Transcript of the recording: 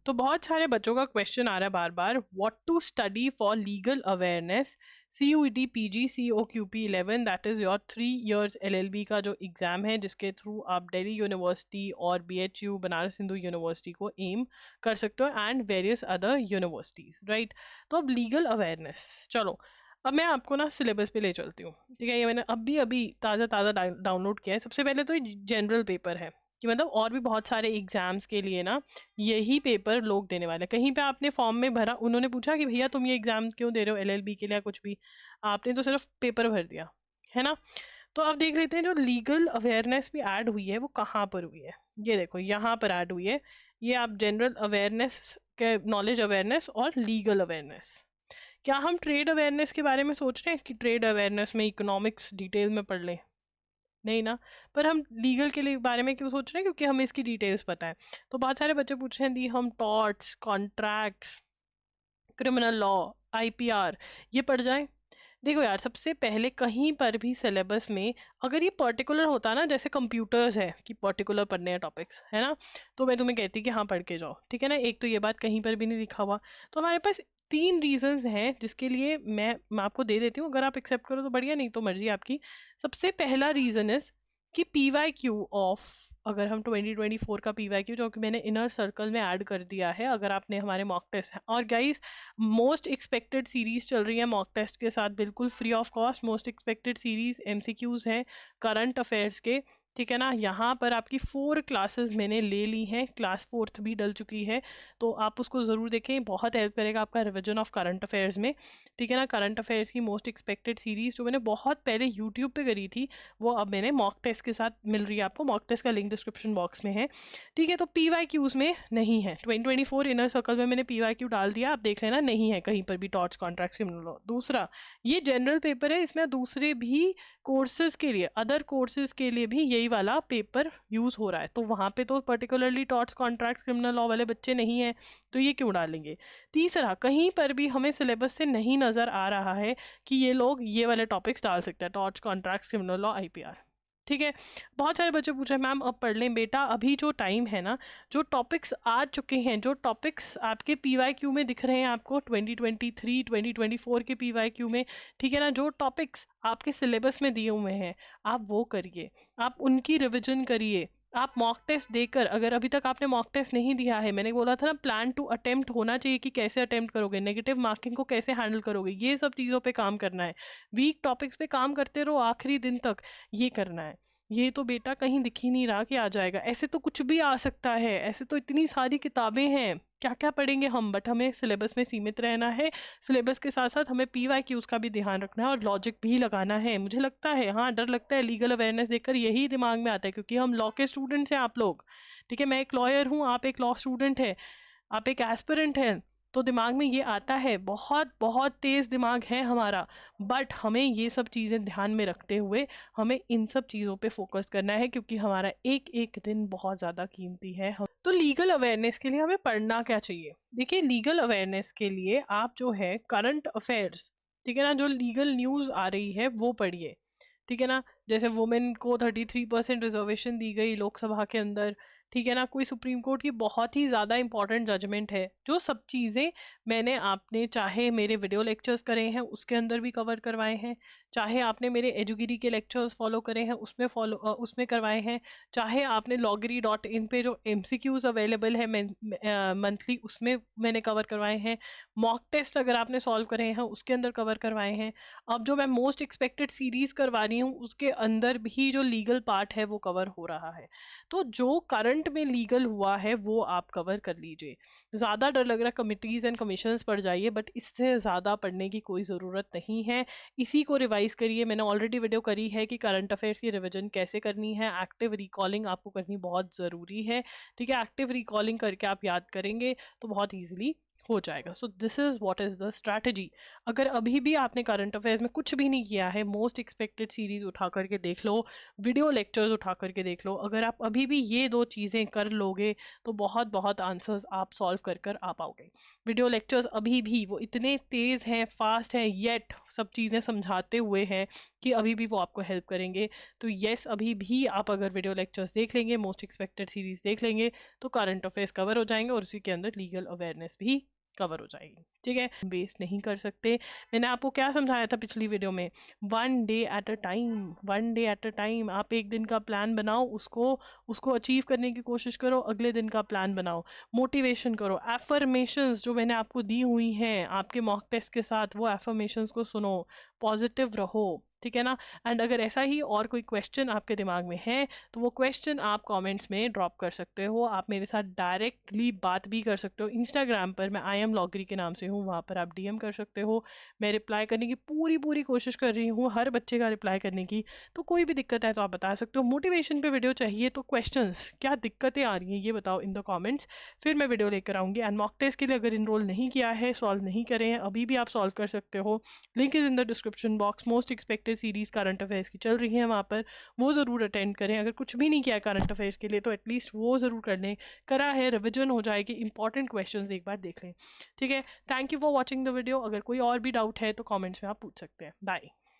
तो बहुत सारे बच्चों का क्वेश्चन आ रहा है बार बार, what to study for legal awareness CUET PG COQP 11, that is your 3 years LLB का जो एग्जाम है, जिसके थ्रू आप दिल्ली यूनिवर्सिटी और BHU बनारस हिंदू यूनिवर्सिटी को एम कर सकते हो and various other universities, right. तो अब लीगल अवेयरनेस, चलो अब मैं आपको ना सिलेबस पे ले चलती हूँ, ठीक है। ये मैंने अभी अभी ताज़ा ताज़ा डाउनलोड किया है। सबसे पहले तो ये जनरल पेपर है कि मतलब और भी बहुत सारे एग्जाम्स के लिए ना यही पेपर लोग देने वाले हैं। कहीं पे आपने फॉर्म में भरा, उन्होंने पूछा कि भैया तुम ये एग्जाम क्यों दे रहे हो LLB के लिए, कुछ भी, आपने तो सिर्फ पेपर भर दिया है ना। तो अब देख लेते हैं जो लीगल अवेयरनेस भी ऐड हुई है वो कहाँ पर हुई है। ये देखो यहाँ पर ऐड हुई है। ये आप जनरल अवेयरनेस के, नॉलेज अवेयरनेस और लीगल अवेयरनेस। क्या हम ट्रेड अवेयरनेस के बारे में सोच रहे हैं कि ट्रेड अवेयरनेस में इकोनॉमिक्स डिटेल में पढ़ लें? नहीं ना। पर हम लीगल के लिए बारे में क्यों सोच रहे हैं? क्योंकि हमें इसकी डिटेल्स पता है। तो बहुत सारे बच्चे पूछ रहे हैं दी हम torts, contracts, criminal law, IPR ये पढ़ जाएं। देखो यार, सबसे पहले कहीं पर भी सिलेबस में अगर ये पर्टिकुलर होता ना, जैसे कंप्यूटर्स है कि पर्टिकुलर पढ़ने हैं टॉपिक्स, है ना, तो मैं तुम्हें कहती कि हाँ पढ़ के जाओ, ठीक है ना। एक तो ये बात कहीं पर भी नहीं लिखा हुआ। तो हमारे पास 3 रीजंस हैं जिसके लिए मैं आपको दे देती हूँ। अगर आप एक्सेप्ट करो तो बढ़िया, नहीं तो मर्जी आपकी। सबसे पहला रीजन इज कि PYQ ऑफ, अगर हम 2024 का PYQ जो कि मैंने इनर सर्कल में ऐड कर दिया है, अगर आपने हमारे मॉक टेस्ट, और गाइस मोस्ट एक्सपेक्टेड सीरीज चल रही है मॉक टेस्ट के साथ, बिल्कुल free of cost. Most expected series MCQs है करंट अफेयर्स के, ठीक है ना। यहाँ पर आपकी 4 क्लासेस मैंने ले ली हैं, क्लास 4th भी डल चुकी है, तो आप उसको जरूर देखें, बहुत हेल्प करेगा आपका रिवीजन ऑफ करंट अफेयर्स में, ठीक है ना। करंट अफेयर्स की मोस्ट एक्सपेक्टेड सीरीज जो मैंने बहुत पहले यूट्यूब पे करी थी, वो अब मैंने मॉक टेस्ट के साथ मिल रही है आपको। मॉक टेस्ट का लिंक डिस्क्रिप्शन बॉक्स में है, ठीक है। तो PYQs में नहीं है। 2024 इनर सर्कल में मैंने PYQ डाल दिया, आप देख लेना, नहीं है कहीं पर भी टॉर्च कॉन्ट्रैक्ट क्रिमिनल लॉ। दूसरा, ये जनरल पेपर है, इसमें दूसरे भी कोर्सेज के लिए, अदर कोर्सेज के लिए भी यही वाला पेपर यूज हो रहा है, तो वहां पे तो particularly torch contract criminal law वाले बच्चे नहीं है, तो ये क्यों डालेंगे। तीसरा, कहीं पर भी हमें सिलेबस से नहीं नजर आ रहा है कि ये लोग ये वाले टॉपिक्स डाल सकते हैं, torch contract criminal law IPR, ठीक है। बहुत सारे बच्चे पूछ रहे हैं मैम अब पढ़ लें। बेटा अभी जो टाइम है ना, जो टॉपिक्स आ चुके हैं, जो टॉपिक्स आपके PYQ में दिख रहे हैं आपको 2023 2024 के PYQ में, ठीक है ना, जो टॉपिक्स आपके सिलेबस में दिए हुए हैं आप वो करिए, आप उनकी रिविजन करिए। आप मॉक टेस्ट देकर, अगर अभी तक आपने मॉक टेस्ट नहीं दिया है, मैंने बोला था ना प्लान टू अटेम्प्ट होना चाहिए कि कैसे अटेम्प्ट करोगे, नेगेटिव मार्किंग को कैसे हैंडल करोगे, ये सब चीज़ों पे काम करना है। वीक टॉपिक्स पे काम करते रहो आखिरी दिन तक, ये करना है। ये तो बेटा कहीं दिख ही नहीं रहा कि आ जाएगा। ऐसे तो कुछ भी आ सकता है, ऐसे तो इतनी सारी किताबें हैं, क्या क्या पढ़ेंगे हम। बट हमें सिलेबस में सीमित रहना है। सिलेबस के साथ साथ हमें PYQs का भी ध्यान रखना है और लॉजिक भी लगाना है। मुझे लगता है, हाँ डर लगता है लीगल अवेयरनेस देखकर, यही दिमाग में आता है क्योंकि हम लॉ के स्टूडेंट्स हैं आप लोग, ठीक है। मैं एक लॉयर हूँ, आप एक लॉ स्टूडेंट है, आप एक एस्पिरेंट है, तो दिमाग में ये आता है, बहुत बहुत तेज दिमाग है हमारा। बट हमें ये सब चीजें ध्यान में रखते हुए हमें इन सब चीजों पे फोकस करना है, क्योंकि हमारा एक एक दिन बहुत ज्यादा कीमती है। तो लीगल अवेयरनेस के लिए हमें पढ़ना क्या चाहिए? देखिए, लीगल अवेयरनेस के लिए आप जो है करंट अफेयर्स, ठीक है ना, जो लीगल न्यूज आ रही है वो पढ़िए, ठीक है ना। जैसे वुमेन को 33% रिजर्वेशन दी गई लोकसभा के अंदर, ठीक है ना। कोई सुप्रीम कोर्ट की बहुत ही ज्यादा इंपॉर्टेंट जजमेंट है, जो सब चीजें मैंने, आपने चाहे मेरे वीडियो लेक्चर्स करे हैं उसके अंदर भी कवर करवाए हैं, चाहे आपने मेरे एजुगिरी के लेक्चर्स फॉलो करे हैं उसमें करवाए हैं, चाहे आपने loggery.in पे जो MCQs अवेलेबल है मंथली उसमें मैंने कवर करवाए हैं, मॉक टेस्ट अगर आपने सॉल्व करे हैं उसके अंदर कवर करवाए हैं। अब जो मैं मोस्ट एक्सपेक्टेड सीरीज करवा रही हूँ उसके अंदर भी जो लीगल पार्ट है वो कवर हो रहा है। तो जो करंट में लीगल हुआ है वो आप कवर कर लीजिए। ज़्यादा डर लग रहा है कमिटीज़ एंड कमीशंस पढ़ जाइए, बट इससे ज़्यादा पढ़ने की कोई ज़रूरत नहीं है। इसी को रिवाइज करिए। मैंने ऑलरेडी वीडियो करी है कि करंट अफेयर्स की रिवीजन कैसे करनी है। एक्टिव रिकॉलिंग आपको करनी बहुत ज़रूरी है, ठीक है। एक्टिव रिकॉलिंग करके आप याद करेंगे तो बहुत ईजिली हो जाएगा। So this is what is the strategy. अगर अभी भी आपने करंट अफेयर्स में कुछ भी नहीं किया है, मोस्ट एक्सपेक्टेड सीरीज उठा करके देख लो, वीडियो लेक्चर्स उठा करके देख लो, अगर आप अभी भी ये 2 चीज़ें कर लोगे तो बहुत बहुत आंसर्स आप सॉल्व कर कर आ पाओगे। वीडियो लेक्चर्स अभी भी वो इतने तेज हैं, फास्ट हैं, येट सब चीज़ें समझाते हुए हैं कि अभी भी वो आपको हेल्प करेंगे। तो येस, अभी भी आप अगर वीडियो लेक्चर्स देख लेंगे, मोस्ट एक्सपेक्टेड सीरीज देख लेंगे, तो करंट अफेयर्स कवर हो जाएंगे और उसी के अंदर लीगल अवेयरनेस भी कवर हो जाएगी। ठीक है, वेस्ट नहीं कर सकते। मैंने आपको क्या समझाया था पिछली वीडियो में, 1 day at a time, 1 day at a time. आप एक दिन का प्लान बनाओ, उसको उसको अचीव करने की कोशिश करो, अगले दिन का प्लान बनाओ, मोटिवेशन करो, एफर्मेशंस जो मैंने आपको दी हुई हैं आपके मॉक टेस्ट के साथ, वो एफर्मेशंस को सुनो, पॉजिटिव रहो। ठीक है ना। एंड अगर ऐसा ही और कोई क्वेश्चन आपके दिमाग में है तो वो क्वेश्चन आप कमेंट्स में ड्रॉप कर सकते हो। आप मेरे साथ डायरेक्टली बात भी कर सकते हो इंस्टाग्राम पर, मैं आई एम लॉगरी के नाम से हूँ, वहाँ पर आप डीएम कर सकते हो। मैं रिप्लाई करने की पूरी पूरी कोशिश कर रही हूँ, हर बच्चे का रिप्लाई करने की। तो कोई भी दिक्कत है तो आप बता सकते हो। मोटिवेशन पे वीडियो चाहिए तो क्वेश्चंस क्या दिक्कतें आ रही हैं ये बताओ इन द कमेंट्स, फिर मैं वीडियो लेकर आऊँगी। एंड मॉक टेस्ट के लिए अगर इनरोल नहीं किया है, सॉल्व नहीं करे हैं, अभी भी आप सॉल्व कर सकते हो। Link is in the description box. Most expected series current affairs की चल रही है वहाँ पर, वो ज़रूर अटेंड करें। अगर कुछ भी नहीं किया करंट अफेयर्स के लिए तो एटलीस्ट वो ज़रूर कर लें, करा है रिविजन हो जाएगी, इंपॉर्टेंट क्वेश्चंस एक बार देख लें। ठीक है, thank you for watching the video. अगर कोई और भी डाउट है तो कमेंट्स में आप पूछ सकते हैं। बाय।